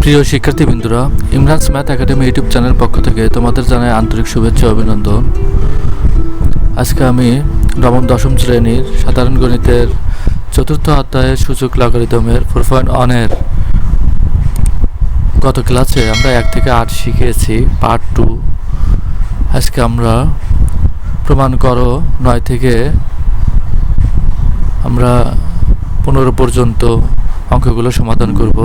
প্রিয় শিক্ষার্থীবৃন্দরা, Imran's math academy YouTube channel পক্ষ থেকে তোমাদের জানাই আন্তরিক শুভেচ্ছা ও অভিনন্দন। আজকে আমি দশম শ্রেণীর সাধারণ গণিতের চতুর্থ অধ্যায়ের সূচক লগারিদমের 4.1 এর গত ক্লাসে আমরা 1 থেকে 8 শিখেছি পার্ট 2। আজকে আমরা প্রমাণ করো 9 থেকে আমরা 15 পর্যন্ত অঙ্কগুলো সমাধান করব।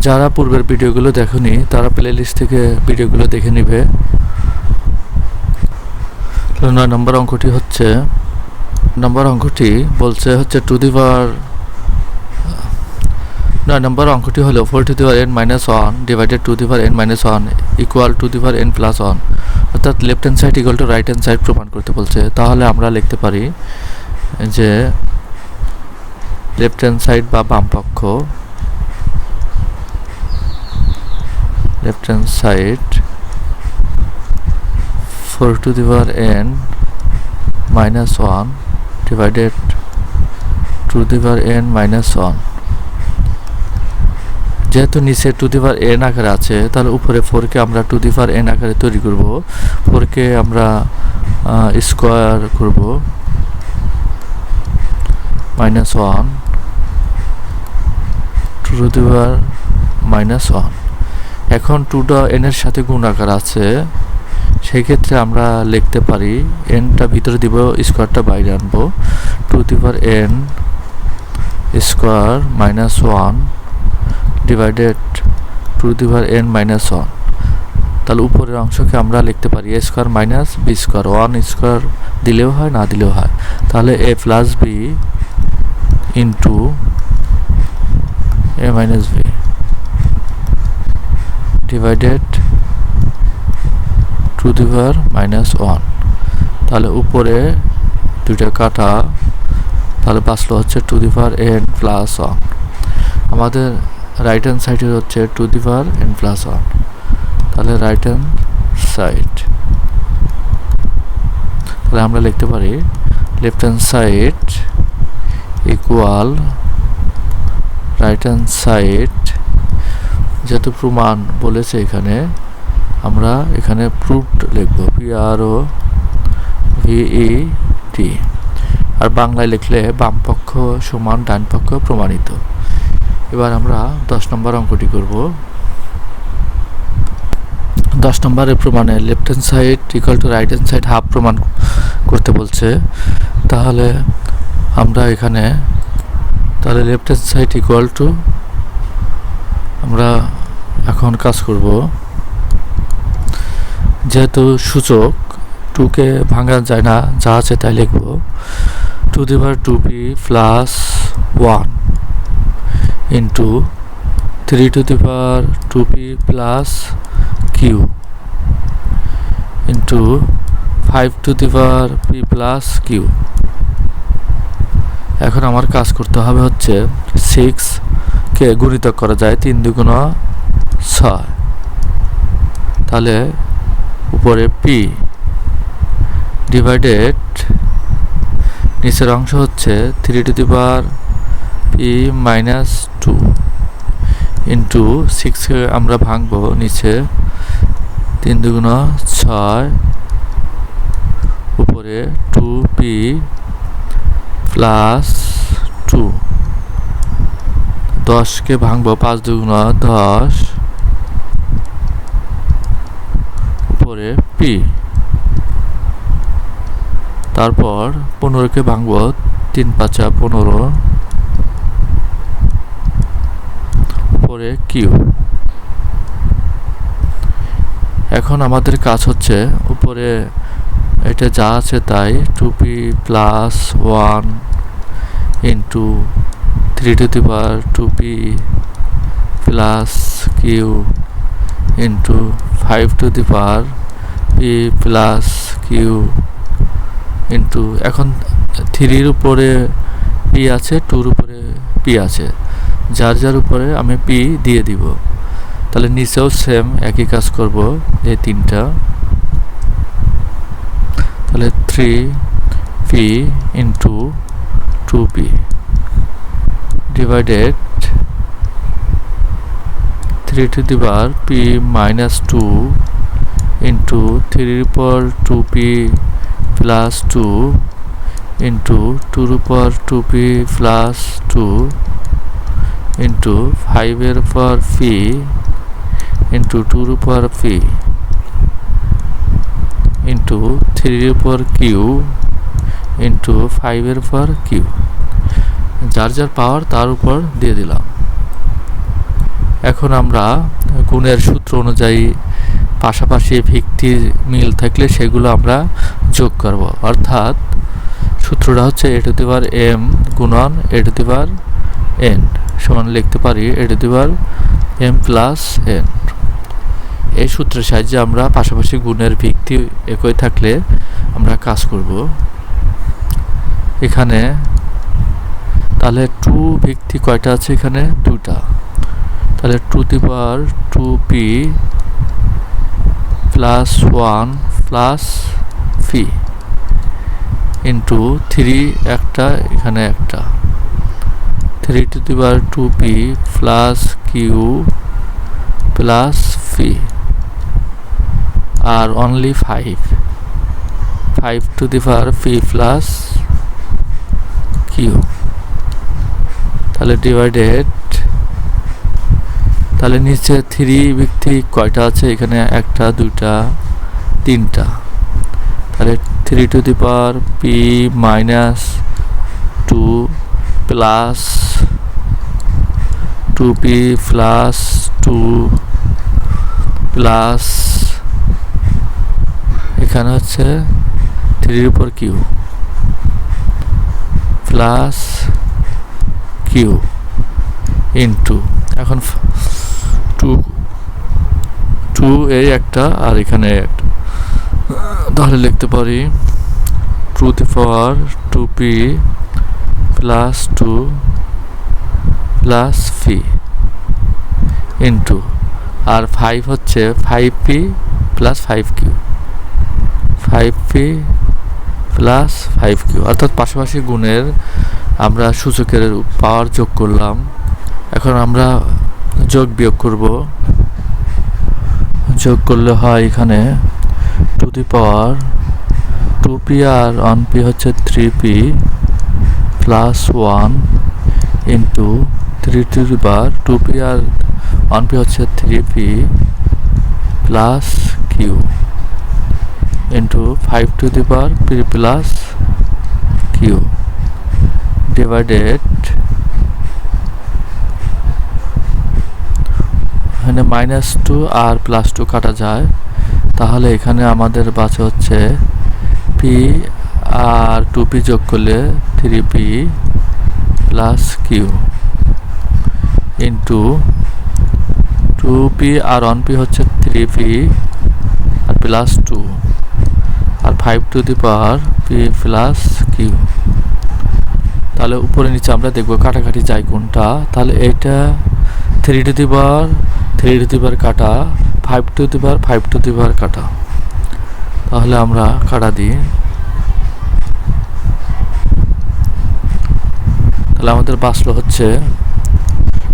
যারা পূর্বের ভিডিওগুলো দেখোনি তারা প্লেলিস্ট থেকে ভিডিওগুলো দেখে নেবে। 9 নম্বর অঙ্কটি বলছে হচ্ছে 9 নম্বর অঙ্কটি হলো 4 to the power n minus 1 divided 2 to the power n minus 1 equal to the power n plus 1, অর্থাৎ left hand side equal to right hand side প্রমাণ করতে বলছে। তাহলে আমরা লিখতে পারি যে লেফট হ্যান্ড সাইড বা বাম পক্ষ, left hand side 4 to the power n minus 1 divided 2 to the power n minus 1। যেহেতু নিচে 2 to the power n আকারে আছে, তাহলে উপরে 4 কে আমরা 2 to the power n আকারে তৈরি করব। 4 কে আমরা স্কয়ার করব, minus 1 2 to the power minus 1। এখন 2টা n এর সাথে গুণ আকার আছে, সেই ক্ষেত্রে আমরা লিখতে পারি nটা ভিতরে দিব, স্কয়ারটা বাইরে আনবো, 2 to the power n square minus 1 divided 2 to the power n minus 1। তাহলে উপরের অংশকে আমরা লিখতে পারি a square minus b square, 1 square দিলেও হয় না দিলেও হয়। তাহলে a plus b into a minus b divided 2 to the power minus 1। তাহলে উপরে দুইটা কাটা, তাহলে বাঁচলো হচ্ছে 2 to the power n plus 1। আমাদের রাইট হ্যান্ড সাইডের হচ্ছে 2 to the power n plus 1। তাহলে রাইট হ্যান্ড সাইড, তাহলে আমরা লিখতে পারি left hand side equal right hand side. যেহেতু প্রমাণ বলেছে এখানে, আমরা এখানে প্রুভড লিখব, PROVED। আর বাংলায় লিখলে বাম পক্ষ সমান ডান পক্ষ প্রমাণিত। এবার আমরা 10 নম্বর অঙ্কটি করব। 10 নম্বরের প্রমাণে left hand side equal to right hand side half প্রমাণ করতে বলছে। তাহলে আমরা এখানে left hand side equal to, আমরা এখন কাজ করব। যেহেতু সূচক 2 কে ভাঙা যায় না, যা আছে তাই লিখব, 2 to the power 2p plus 1 into 3 to the power 2p plus q into 5 to the power p plus q। এখন আমার কাজ করতে হবে হচ্ছে 6 কে গুণিতক করা যায়, 3 দুগুণ 6। তাহলে উপরে p ডিভাইডেড নিচের অংশ হচ্ছে 3 to the power p minus 2 into 6 কে আমরা ভাঙবো নিচে, 3 দুগুণ 6 উপরে 2p প্লাস 2, 10 কে ভাঙবো 5 দুগুণ 10 উপরে p। তারপর 15 কে ভাঙবো 3 5 15 উপরে q। এখন আমাদের কাজ হচ্ছে উপরে এটা যা আছে তাই 2p plus 1 into 3 to the power 2p plus q into 5 to the power p plus q into, এখন 3 এর উপরে p আছে, 2 এর উপরে p আছে, যার যার উপরে আমি p দিয়ে দিব। তাহলে নিচেও সেম একই কাজ করব, এই তিনটা। তাহলে 3p into 2p divided 3 to the power p minus 2 into 3 to the power 2p plus 2 into 2 to the power 2p plus 2 into 5 এর পর p into 2 to the power p into 3 এর পর q into 5 এর পর q, যার যার পাওয়ার তার উপর দিয়ে দিলাম। এখন আমরা গুণের সূত্র অনুযায়ী পাশাপাশি ভিত্তি মিল থাকলে সেগুলো আমরা যোগ করব, অর্থাৎ সূত্রটা হচ্ছে a to the power m গুণন a to the power n সমান লিখতে পারি a to the power m plus n। এই সূত্রের সাহায্যে আমরা পাশাপাশি গুণের ভিত্তি একই থাকলে আমরা কাজ করব। এখানে তাহলে 2 ভিত্তি কয়টা আছে? এখানে 2টা। তাহলে 2 to the power 2p plus 1 plus p into 3 একটা, এখানে একটা, 3 to the power 2p plus q plus p আর only 5 to the power p plus q, তাহলে ডিভাইডেড। তাহলে নিচে 3 ভিত্তি কয়টা আছে? এখানে একটা, দুইটা, তিনটা। তাহলে 3 to the power p minus 2 plus 2p plus 2 plus এখানে হচ্ছে 3 এর উপর q প্লাস q ইন্টু, এখন 2 এই একটা আর এখানে একটা, তাহলে লিখতে পারি 2 to the power 2p plus 2 plus p into, আর 5 হচ্ছে 5p plus 5q, 5p plus 5q, অর্থাৎ পাশাপাশি গুণের আমরা সূচকের পাওয়ার যোগ করলাম। এখন আমরা যোগ বিয়োগ করব। যোগ করলে হয় এখানে 2 to the power 2p আর 1p হচ্ছে 3p plus 1 into 3 to the power 2p আর 1p হচ্ছে 3p প্লাস q into 5 to the power p plus q divided, এখানে -2 আর +2 কাটা যায়, তাহলে এখানে আমাদের বাঁচে হচ্ছে p আর 2p যোগ করলে 3p plus q into 2p আর 1p হচ্ছে 3p আর প্লাস 2 আর 5 to the power p plus q। তাহলে উপরে নিচে আমরা দেখব কাটাকাটি যায় কোনটা। তাহলে এটা 3 to the power 3 to the power কাটা, 5 to the power 5 to the power কাটা, তাহলে আমরা কাটা দিই। তাহলে আমাদের বাঁচলো হচ্ছে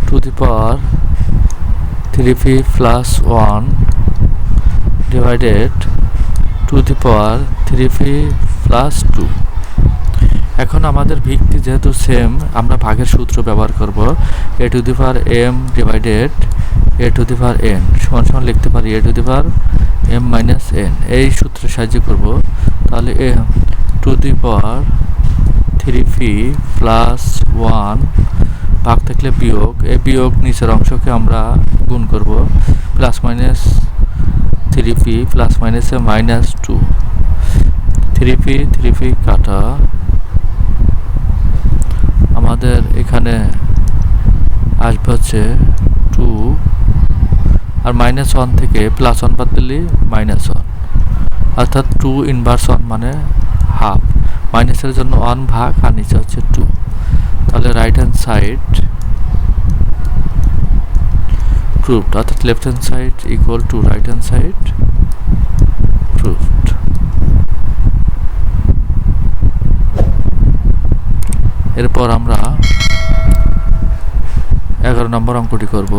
2 to the power 3p plus 1 divided 2 to the power 3p plus 2। এখন আমাদের ভিত্তি যেহেতু সেম, আমরা ভাগের সূত্র ব্যবহার করব। a to the power m divided a to the power n সমান সমান লিখতে পারি a to the power m minus n, এই সূত্রের সাহায্যে করব। তাহলে m to the power 3p plus 1 ভাগ থাকলে বিয়োগ, এই বিয়োগ নিচের অংশকে আমরা গুণ করব, প্লাস মাইনাস 3p প্লাস মাইনাসে -2, 3p কাটা, আমাদের এখানে আসবে হচ্ছে 2 আর -1 থেকে +1 বাদ দিলে -1, অর্থাৎ 2 ইনভার্স 1 মানে হাফ, মাইনাসের জন্য 1 ভাগ আর নিচে হচ্ছে 2। তাহলে রাইট হ্যান্ড সাইড proved, অর্থাৎ left hand side equal to right hand side proved। এরপর আমরা 11 নম্বর অঙ্কটি করব।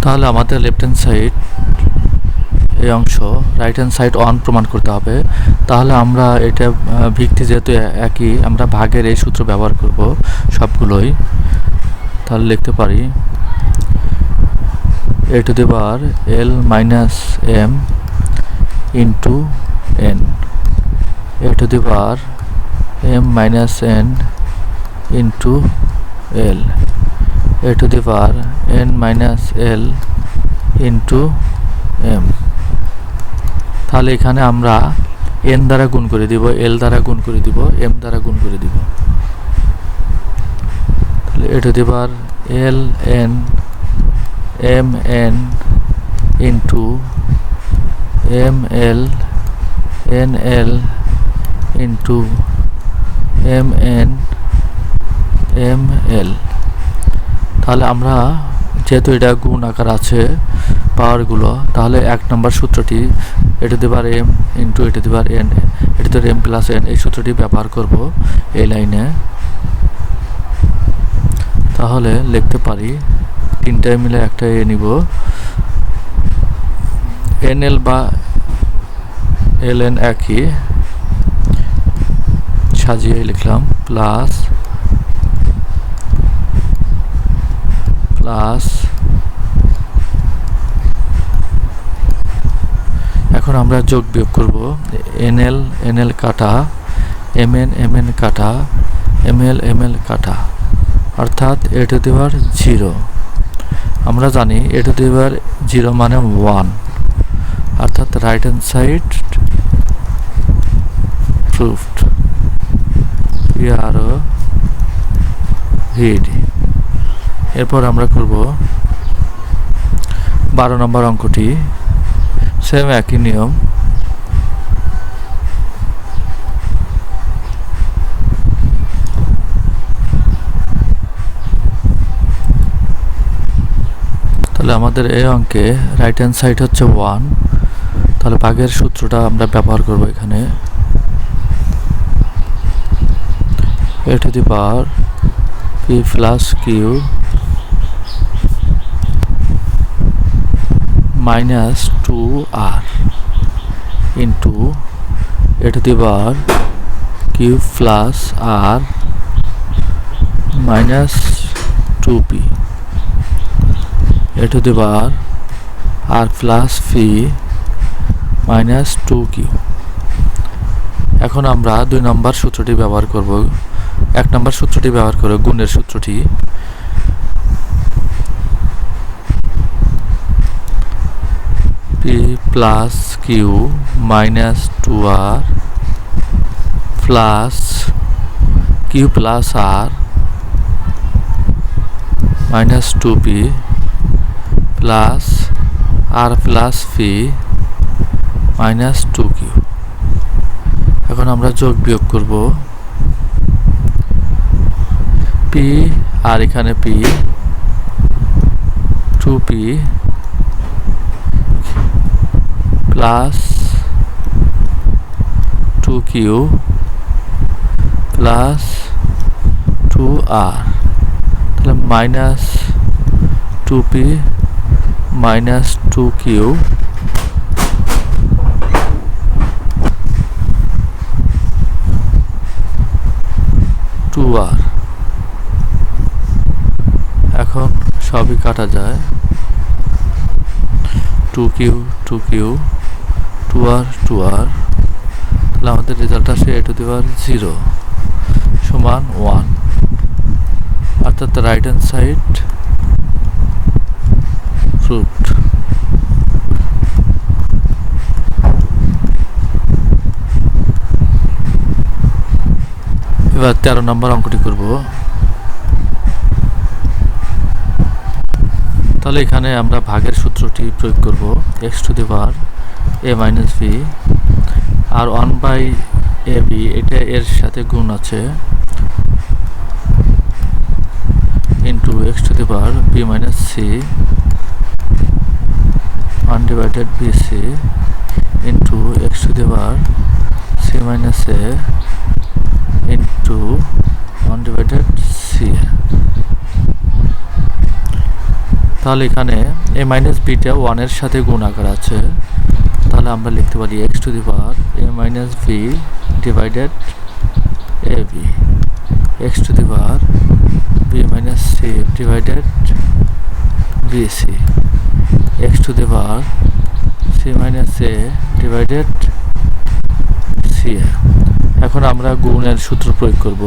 তাহলে আমাদের লেফট হ্যান্ড সাইড এই অংশ রাইট হ্যান্ড সাইড 1 প্রমাণ করতে হবে। তাহলে আমরা এটা ভিত্তি যেহেতু একই, আমরা ভাগের এই সূত্র ব্যবহার করব সবগুলোই। তাহলে লিখতে পারি a to the power l minus m into n, a to the power m minus n into l, a to the power n minus l into m। তাহলে এখানে আমরা n দ্বারা গুণ করে দিব, l দ্বারা গুণ করে দিব, m দ্বারা গুণ করে দিব। তাহলে a to the power l n m n into m l n l into m n m l। তাহলে আমরা যেহেতু এটা গুণ আকার আছে পাওয়ারগুলো, তাহলে 1 নম্বর সূত্রটি a to the power m into a to the power n, a to the power m plus n এই সূত্রটি ব্যবহার করব এই লাইনে। তাহলে লিখতে পারি তিনটায় মিলে একটা এ নিব, nl বা ln একই সাজিয়ে লিখলাম, প্লাস এখন আমরা যোগ বিয়োগ করব, nl কাটা, mn কাটা, ml কাটা, অর্থাৎ a to the power 0। আমরা জানি a to the power 0 মানে 1, অর্থাৎ right hand side proved, PROVD। এরপর আমরা করব 12 নম্বর অঙ্কটি, সেম একই নিয়ম। তাহলে আমাদের এই অঙ্কে রাইট হ্যান্ড সাইড হচ্ছে 1, তাহলে ভাগের সূত্রটা আমরা ব্যবহার করব এখানে, a to the power p plus q minus 2r into a to the power q plus r minus 2p, a to the power r plus p minus 2q। এখন আমরা 2 নম্বর সূত্রটি ব্যবহার করব, 1 নম্বর সূত্রটি ব্যবহার করে গুণের সূত্রটি, p plus q minus 2r plus q plus r minus 2p plus r plus p minus 2q। এখন আমরা যোগ বিয়োগ করব, p আর এখানে p, 2p plus 2q plus 2r, তাহলে minus 2p minus 2q r। এখন সবই কাটা যায়, 2q 2q 2r 2r, তাহলে আমাদের রেজাল্ট আসে a to the power 0 সমান 1, অর্থাৎ রাইট হ্যান্ড সাইড প্রুভড। এবার 13 নম্বর অঙ্কটি করব। তাহলে এখানে আমরা ভাগের সূত্রটি প্রয়োগ করব, x to the power a minus b R 1/ab, এটা এর সাথে গুণ আছে, into x to the power b minus c undivided bc into x to the power c minus a into undivided c। তাহলে এখানে a মাইনাস বিটা 1 এর সাথে গুণাকার আছে, তাহলে আমরা লিখতে পারি x to the power a minus B divided A B, x to the power b minus C divided B C, x to the power c minus a divided C A. এখন আমরা গুণের সূত্র প্রয়োগ করব।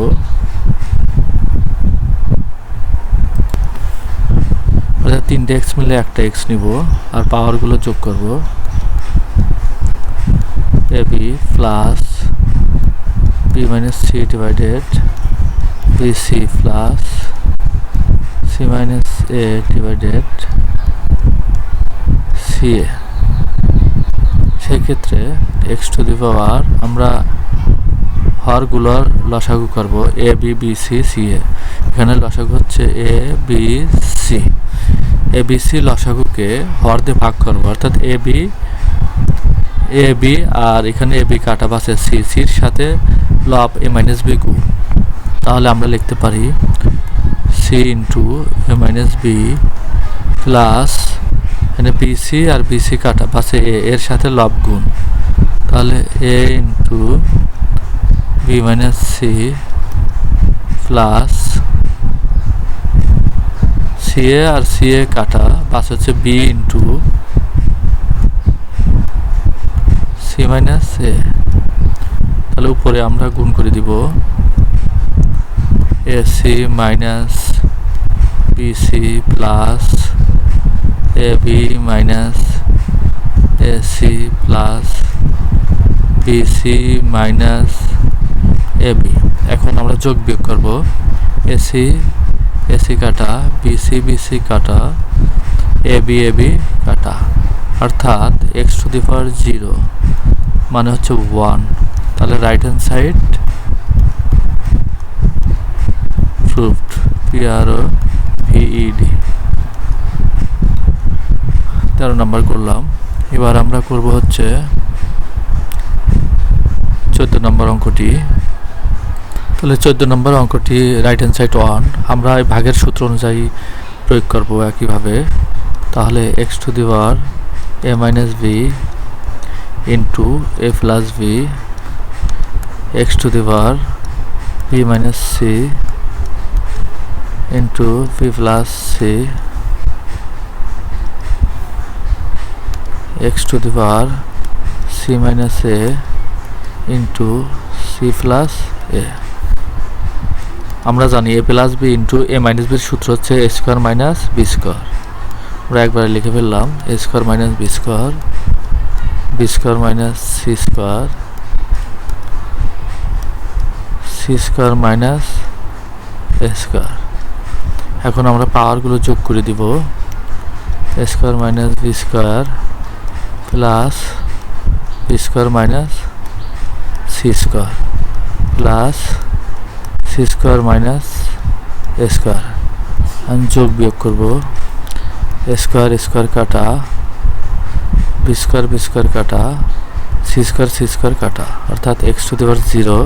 তিনটে এক্স মিলে একটা x নিব আর পাওয়ারগুলো যোগ করব। A B plus B minus C divided B C plus C minus A divided C A. সেক্ষেত্রে এক্স টু দি পাওয়ার আমরা হরগুলোর লসাগু করব, A B B C C A. এখানে লসাগু হচ্ছে A B C, A B C লসাগুকে হর দিয়ে ভাগ করবো, অর্থাৎ এ বি আর এখানে এ বি কাটা বাসে সি, সির সাথে লব এ মাইনাস বি গুণ। তাহলে আমরা লিখতে পারি C into A minus B plus এখানে বি সি আর বি সি কাটা বাসে এ এর সাথে লব গুণ, তাহলে A into B minus C plus C A আর সি এ কাটা বাস হচ্ছে B into C minus A. তাহলে উপরে আমরা গুণ করে দিব A C minus B C plus A B minus A C plus B C minus A B. এখন আমরা যোগ বিয়োগ করব, এসি এসি কাটা বিসি কাটা এ বি কাটা, অর্থাৎ এক্স টু দি পাওয়ার 0 মানে হচ্ছে 1। তাহলে right hand side proved, PROVED। 13 number করলাম। এবার আমরা করব হচ্ছে 14 নম্বর অঙ্কটি। তাহলে 14 নম্বর অঙ্কটি রাইট হ্যান্ড সাইড 1 আমরা এই ভাগের সূত্র অনুযায়ী প্রয়োগ করব একইভাবে। তাহলে x to the power A minus B into A plus B, x to the power B minus C into B plus C, x to the power C minus A into C plus A. আমরা জানি A plus B into A minus বির সূত্র হচ্ছে A square minus B square. আমরা একবারে লিখে ফেললাম A square minus B square, B square minus C square, C square minus A square. এখন আমরা পাওয়ারগুলো যোগ করে দিব, A square minus B square plus B square minus C square plus C square minus A square. আমি যোগ বিয়োগ করব, এ স্কোয়ার কাটা বি স্কোয়ার কাটা সি স্কোয়ার কাটা, অর্থাৎ x to the power 0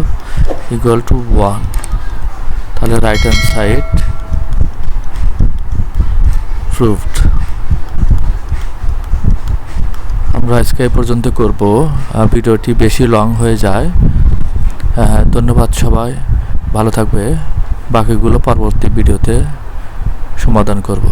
equal to 1। তাহলে রাইট হ্যান্ড সাইড প্রুভড। আমরা আজকে এই পর্যন্ত করব, ভিডিওটি বেশি লং হয়ে যায়। ধন্যবাদ সবাই, ভালো থাকবে। বাকিগুলো পরবর্তী ভিডিওতে সমাধান করব।